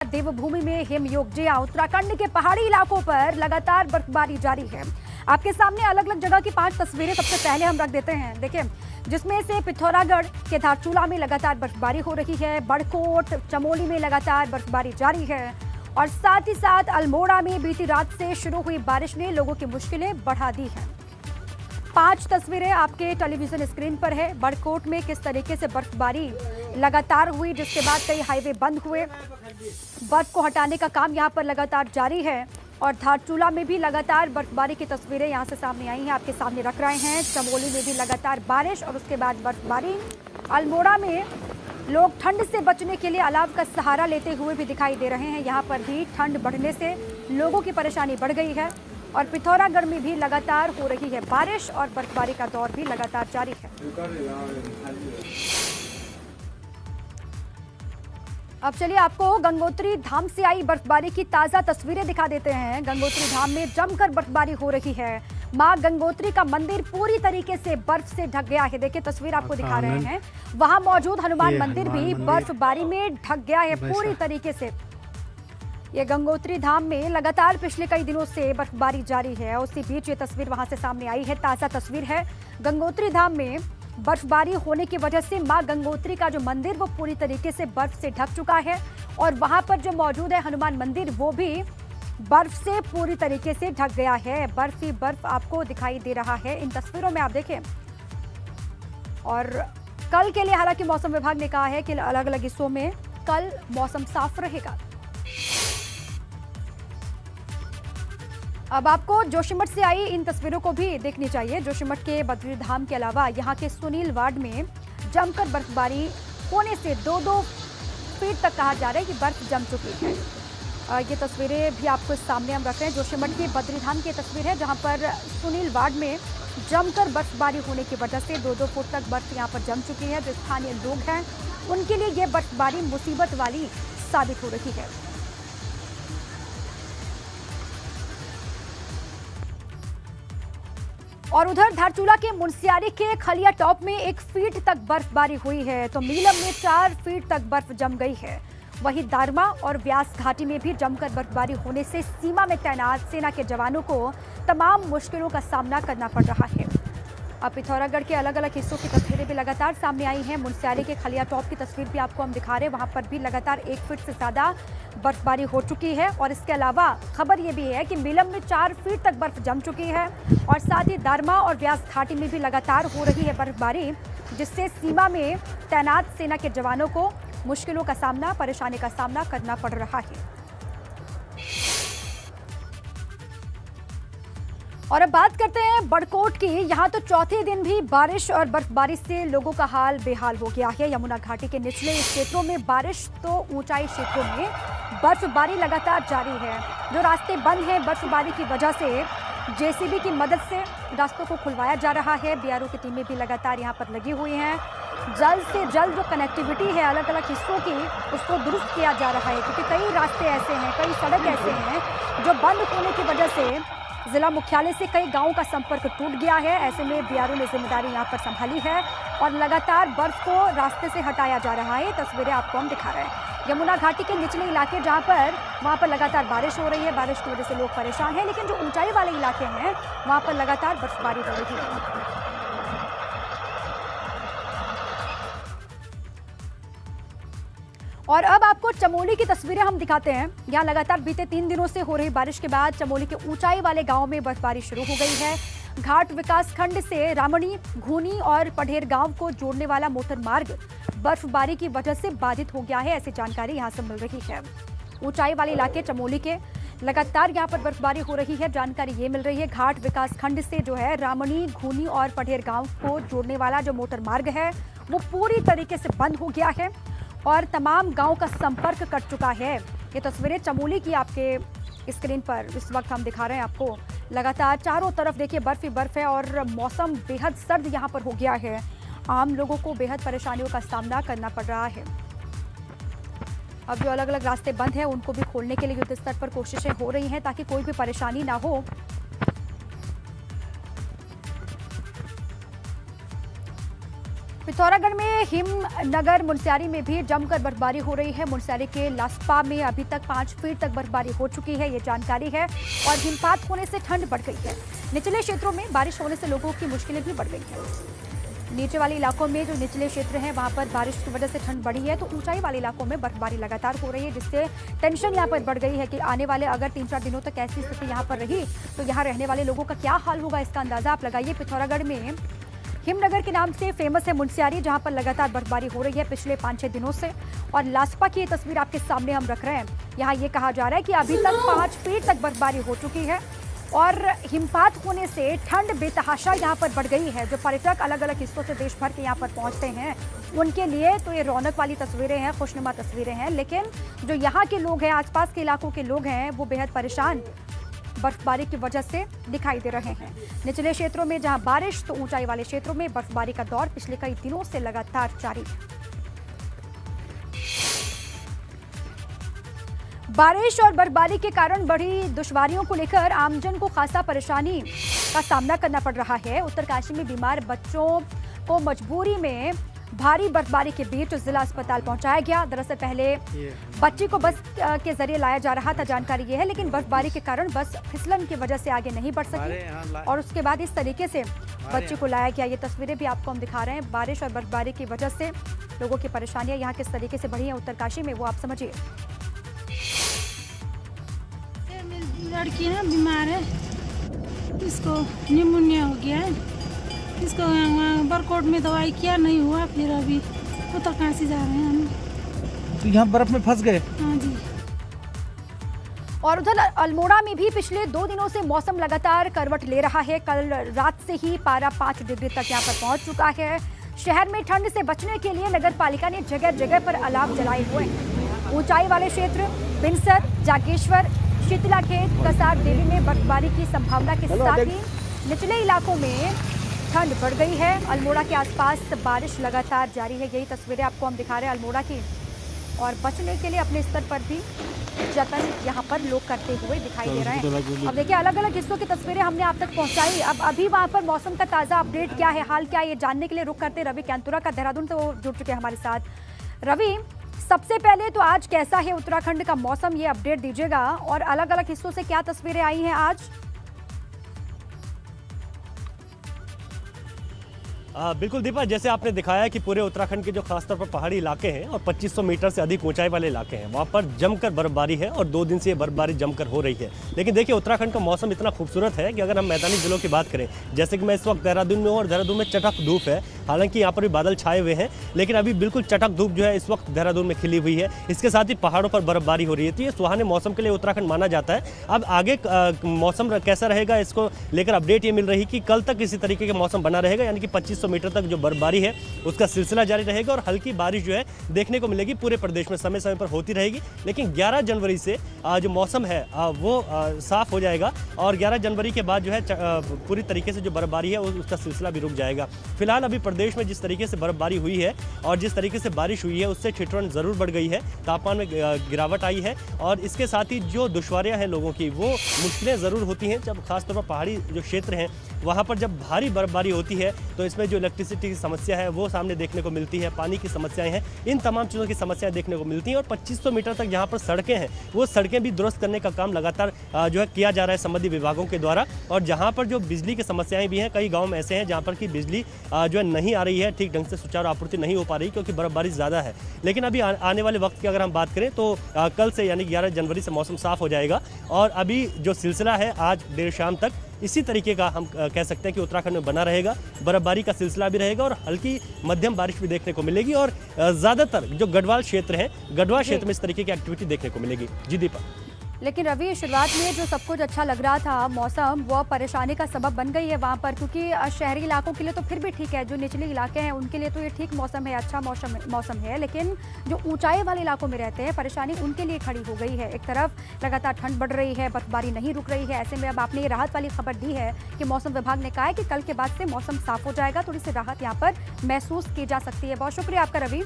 देवभूमि में हिमयोग जी उत्तराखंड के पहाड़ी इलाकों पर लगातार बर्फबारी जारी है। आपके सामने अलग अलग जगह की 5 तस्वीरें सबसे पहले हम रख देते हैं। देखिए, जिसमें से पिथौरागढ़ के धारचूला में लगातार बर्फबारी हो रही है, बड़कोट चमोली में लगातार बर्फबारी जारी है और साथ ही साथ अल्मोड़ा में बीती रात से शुरू हुई बारिश ने लोगों की मुश्किलें बढ़ा दी हैं। 5 तस्वीरें आपके टेलीविजन स्क्रीन पर है। बड़कोट में किस तरीके से बर्फबारी लगातार हुई, जिसके बाद कई हाईवे बंद हुए। बर्फ को हटाने का काम यहां पर लगातार जारी है और धारचूला में भी लगातार बर्फबारी की तस्वीरें यहां से सामने आई हैं, आपके सामने रख रहे हैं। चमोली में भी लगातार बारिश और उसके बाद बर्फबारी। अल्मोड़ा में लोग ठंड से बचने के लिए अलाव का सहारा लेते हुए भी दिखाई दे रहे हैं। यहाँ पर भी ठंड बढ़ने से लोगों की परेशानी बढ़ गई है और पिथौरागढ़ में भी लगातार हो रही है बारिश और बर्फबारी का दौर भी लगातार जारी है। अब चलिए आपको गंगोत्री धाम से आई बर्फबारी की ताजा तस्वीरें दिखा देते हैं। गंगोत्री धाम में जमकर बर्फबारी हो रही है। मां गंगोत्री का मंदिर पूरी तरीके से बर्फ से ढक गया है। देखिए तस्वीर आपको दिखा रहे हैं। वहां मौजूद हनुमान मंदिर भी बर्फबारी में ढक गया है पूरी तरीके से। ये गंगोत्री धाम में लगातार पिछले कई दिनों से बर्फबारी जारी है। उसी बीच ये तस्वीर वहां से सामने आई है। ताजा तस्वीर है। गंगोत्री धाम में बर्फबारी होने की वजह से मां गंगोत्री का जो मंदिर वो पूरी तरीके से बर्फ से ढक चुका है और वहां पर जो मौजूद है हनुमान मंदिर वो भी बर्फ से पूरी तरीके से ढक गया है। बर्फ ही बर्फ आपको दिखाई दे रहा है इन तस्वीरों में, आप देखें। और कल के लिए हालांकि मौसम विभाग ने कहा है कि अलग अलग हिस्सों में कल मौसम साफ रहेगा। अब आपको जोशीमठ से आई इन तस्वीरों को भी देखनी चाहिए। जोशीमठ के बद्री धाम के अलावा यहाँ के सुनील वार्ड में जमकर बर्फबारी होने से 2-2 फीट तक कहा जा रहा है कि बर्फ जम चुकी है। ये तस्वीरें भी आपको सामने हम रख रहे हैं। जोशीमठ के बद्री धाम की तस्वीर है जहाँ पर सुनील वार्ड में जमकर बर्फबारी होने की वजह से 2-2 फुट तक बर्फ यहाँ पर जम चुकी है। जो स्थानीय लोग हैं उनके लिए ये बर्फबारी मुसीबत वाली साबित हो रही है। और उधर धारचूला के मुनस्यारी के खलिया टॉप में 1 फीट तक बर्फबारी हुई है तो मीलम में 4 फीट तक बर्फ जम गई है। वहीं दारमा और व्यास घाटी में भी जमकर बर्फबारी होने से सीमा में तैनात सेना के जवानों को तमाम मुश्किलों का सामना करना पड़ रहा है। अब पिथौरागढ़ के अलग अलग हिस्सों की तस्वीरें भी लगातार सामने आई हैं। मुनस्यारी के खलिया टॉप की तस्वीर भी आपको हम दिखा रहे हैं। वहां पर भी लगातार 1 फीट से ज्यादा बर्फबारी हो चुकी है और इसके अलावा खबर ये भी है कि मीलम में 4 फीट तक बर्फ जम चुकी है और साथ ही दारमा और व्यास घाटी में भी लगातार हो रही है बर्फबारी, जिससे सीमा में तैनात सेना के जवानों को मुश्किलों का सामना, परेशानी का सामना करना पड़ रहा है। और अब बात करते हैं बड़कोट की। यहाँ तो चौथे दिन भी बारिश और बर्फबारी से लोगों का हाल बेहाल हो गया है। यमुना घाटी के निचले क्षेत्रों में बारिश तो ऊंचाई क्षेत्रों में बर्फबारी लगातार जारी है। जो रास्ते बंद हैं बर्फबारी की वजह से जेसीबी की मदद से रास्तों को खुलवाया जा रहा है। बीआरओ की टीमें भी लगातार यहाँ पर लगी हुई हैं। जल्द से जल्द जो कनेक्टिविटी है अलग अलग हिस्सों की उसको दुरुस्त किया जा रहा है, क्योंकि कई रास्ते ऐसे हैं, कई सड़क ऐसे हैं जो बंद होने की वजह से जिला मुख्यालय से कई गांवों का संपर्क टूट गया है। ऐसे में बीआरओ ने जिम्मेदारी यहां पर संभाली है और लगातार बर्फ को रास्ते से हटाया जा रहा है। तस्वीरें आपको हम दिखा रहे हैं। यमुना घाटी के निचले इलाके जहां पर वहां पर लगातार बारिश हो रही है। बारिश की वजह से लोग परेशान हैं, लेकिन जो ऊंचाई वाले इलाके हैं वहां पर लगातार बर्फबारी हो रही है। और अब आपको चमोली की तस्वीरें हम दिखाते हैं। यहाँ लगातार बीते 3 दिनों से हो रही बारिश के बाद चमोली के ऊंचाई वाले गांवों में बर्फबारी शुरू हो गई है। घाट विकास खंड से रामणी, घूनी और पढ़ेर गांव को जोड़ने वाला मोटर मार्ग बर्फबारी की वजह से बाधित हो गया है, ऐसी जानकारी यहाँ से मिल रही है। ऊंचाई वाले इलाके चमोली के लगातार यहाँ पर बर्फबारी हो रही है। जानकारी ये मिल रही है घाट विकास खंड से जो है रामणी, घूनी और पढ़ेर गांव को जोड़ने वाला जो मोटर मार्ग है वो पूरी तरीके से बंद हो गया है और तमाम गांव का संपर्क कट चुका है। ये तस्वीरें चमोली की आपके स्क्रीन पर इस वक्त हम दिखा रहे हैं आपको। लगातार चारों तरफ देखिए बर्फ ही बर्फ है और मौसम बेहद सर्द यहां पर हो गया है। आम लोगों को बेहद परेशानियों का सामना करना पड़ रहा है। अब जो अलग अलग रास्ते बंद हैं उनको भी खोलने के लिए युद्ध स्तर पर कोशिशें हो रही हैं ताकि कोई भी परेशानी ना हो। पिथौरागढ़ में हिमनगर मुनस्यारी में भी जमकर बर्फबारी हो रही है। मुनस्यारी के लास्पा में अभी तक 5 फीट तक बर्फबारी हो चुकी है, ये जानकारी है। और हिमपात होने से ठंड बढ़ गई है। निचले क्षेत्रों में बारिश होने से लोगों की मुश्किलें भी बढ़ गई हैं। नीचे वाले इलाकों में जो निचले क्षेत्र हैं वहां पर बारिश की वजह से ठंड बढ़ी है, तो ऊंचाई वाले इलाकों में बर्फबारी लगातार हो रही है, जिससे टेंशन यहां पर बढ़ गई है कि आने वाले अगर 3-4 दिनों तक ऐसी स्थिति यहां पर रही तो यहां रहने वाले लोगों का क्या हाल होगा, इसका अंदाजा आप लगाइए। पिथौरागढ़ में हिमनगर के नाम से फेमस है मुनस्यारी, जहां पर लगातार बर्फबारी हो रही है पिछले 5-6 दिनों से। और लास्पा की ये तस्वीर आपके सामने हम रख रहे हैं। यहाँ ये कहा जा रहा है कि अभी तक 5 फीट तक बर्फबारी हो चुकी है और हिमपात होने से ठंड बेतहाशा यहाँ पर बढ़ गई है। जो पर्यटक अलग अलग हिस्सों से देश भर के यहाँ पर पहुँचते हैं उनके लिए तो ये रौनक वाली तस्वीरें हैं, खुशनुमा तस्वीरें हैं, लेकिन जो यहाँ के लोग हैं, आसपास के इलाकों के लोग हैं, वो बेहद परेशान बर्फबारी की वजह से दिखाई दे रहे हैं। निचले क्षेत्रों में जहाँ बारिश तो ऊंचाई वाले क्षेत्रों में बर्फबारी का दौर पिछले कई दिनों से लगातार जारी है। बारिश और बर्फबारी के कारण बढ़ी दुश्वारियों को लेकर आमजन को खासा परेशानी का सामना करना पड़ रहा है। उत्तरकाशी में बीमार बच्चों को मजबूरी में भारी बर्फबारी के बीच जिला अस्पताल पहुंचाया गया। दरअसल पहले बच्ची को बस के जरिए लाया जा रहा था, जानकारी यह है, लेकिन बर्फबारी के कारण बस फिसलन की वजह से आगे नहीं बढ़ सकी और उसके बाद इस तरीके से बच्ची को लाया गया। ये तस्वीरें भी आपको हम दिखा रहे हैं। बारिश और बर्फबारी की वजह से लोगों की परेशानियां यहाँ किस तरीके से बढ़ी है उत्तरकाशी में, वो आप समझिए। लड़की है बीमार है, इसको निमोनिया हो गया है, इसको बरकोट में दवाई किया नहीं हुआ, फिर अभी उत्तरकाशी जा रहे हैं हम। तो यहाँ बर्फ में फंस गए? हाँ जी। और उधर अल्मोड़ा में भी पिछले 2 दिनों से मौसम लगातार करवट ले रहा है। कल रात से ही पारा 5 डिग्री तक यहाँ पर पहुंच चुका है। शहर में ठंड से बचने के लिए नगर पालिका ने जगह जगह पर अलाव जलाए हुए हैं। ऊंचाई वाले क्षेत्र बिनसर, जागेश्वर, शीतलाखेत, कसार देवी में बर्फबारी की संभावना के साथ ही निचले इलाकों में ठंड बढ़ गई है। अल्मोड़ा के आसपास बारिश लगातार जारी है। यही तस्वीरें आपको हम दिखा रहे हैं अल्मोड़ा की। और बचने के लिए अपने स्तर पर भी जतन यहाँ पर लोग करते हुए दिखाई दे रहे हैं। अब देखिए अलग अलग हिस्सों की तस्वीरें हमने आप तक पहुँचाई। अब अभी वहाँ पर मौसम का ताज़ा अपडेट क्या है, हाल क्या है, ये जानने के लिए रुक करते रवि कैंतुरा का देहरादून से वो जुड़ चुके हैं हमारे साथ। रवि, सबसे पहले तो आज कैसा है उत्तराखंड का मौसम, ये अपडेट दीजिएगा। और अलग अलग हिस्सों से क्या तस्वीरें आई हैं आज? बिल्कुल दीपा, जैसे आपने दिखाया कि पूरे उत्तराखंड के जो खासतौर पर पहाड़ी इलाके हैं और 2500 मीटर से अधिक ऊंचाई वाले इलाके हैं, वहाँ पर जमकर बर्फबारी है और 2 दिन से ये बर्फबारी जमकर हो रही है। लेकिन देखिए उत्तराखंड का मौसम इतना खूबसूरत है कि अगर हम मैदानी जिलों की बात करें, जैसे कि मैं इस वक्त देहरादून में हूँ और देहरादून में चटक धूप है। हालांकि यहाँ पर भी बादल छाए हुए हैं, लेकिन अभी बिल्कुल चटक धूप जो है इस वक्त देहरादून में खिली हुई है। इसके साथ ही पहाड़ों पर बर्फबारी हो रही है। तो ये सुहाने मौसम के लिए उत्तराखंड माना जाता है। अब आगे मौसम कैसा रहेगा इसको लेकर अपडेट ये मिल रही कि कल तक इसी तरीके का मौसम बना रहेगा, यानी कि 2500 मीटर तक जो बर्फबारी है उसका सिलसिला जारी रहेगा और हल्की बारिश जो है देखने को मिलेगी पूरे प्रदेश में, समय समय पर होती रहेगी। लेकिन 11 जनवरी से जो मौसम है वो साफ हो जाएगा और 11 जनवरी के बाद जो है पूरी तरीके से जो बर्फबारी है उसका सिलसिला भी रुक जाएगा। फिलहाल अभी प्रदेश में जिस तरीके से बर्फबारी हुई है और जिस तरीके से बारिश हुई है उससे ठिठुरन जरूर बढ़ गई है, तापमान में गिरावट आई है और इसके साथ ही जो दुश्वारियां हैं लोगों की, वो मुश्किलें ज़रूर होती हैं जब खासतौर पर पहाड़ी जो क्षेत्र हैं वहाँ पर जब भारी बर्फबारी होती है तो इसमें जो इलेक्ट्रिसिटी की समस्या है वो सामने देखने को मिलती है, पानी की समस्याएं हैं, इन तमाम चीज़ों की समस्याएं देखने को मिलती हैं। और 2500 मीटर तक जहाँ पर सड़कें हैं वो सड़कें भी दुरुस्त करने का काम लगातार जो है किया जा रहा है संबंधित विभागों के द्वारा। और जहाँ पर जो बिजली की समस्याएं भी हैं, कई गाँव ऐसे हैं जहाँ पर कि बिजली जो है नहीं आ रही है, ठीक ढंग से सुचारू आपूर्ति नहीं हो पा रही क्योंकि बर्फबारी ज़्यादा है। लेकिन अभी आने वाले वक्त की अगर हम बात करें तो कल से यानी 11 जनवरी से मौसम साफ हो जाएगा और अभी जो सिलसिला है आज देर शाम तक इसी तरीके का हम कह सकते हैं कि उत्तराखंड में बना रहेगा। बर्फबारी का सिलसिला भी रहेगा और हल्की मध्यम बारिश भी देखने को मिलेगी और ज़्यादातर जो गढ़वाल क्षेत्र है, गढ़वाल क्षेत्र में इस तरीके की एक्टिविटी देखने को मिलेगी। जी दीपा। लेकिन रवि, शुरुआत में जो सब कुछ अच्छा लग रहा था मौसम, वो परेशानी का सबब बन गई है वहाँ पर, क्योंकि शहरी इलाकों के लिए तो फिर भी ठीक है, जो निचले इलाके हैं उनके लिए तो ये ठीक मौसम है, अच्छा मौसम है, लेकिन जो ऊंचाई वाले इलाकों में रहते हैं परेशानी उनके लिए खड़ी हो गई है। एक तरफ लगातार ठंड बढ़ रही है, बर्फबारी नहीं रुक रही है, ऐसे में अब आपने ये राहत वाली खबर दी है कि मौसम विभाग ने कहा है कि कल के बाद से मौसम साफ हो जाएगा, थोड़ी सी राहत यहाँ पर महसूस की जा सकती है। बहुत शुक्रिया आपका रवि।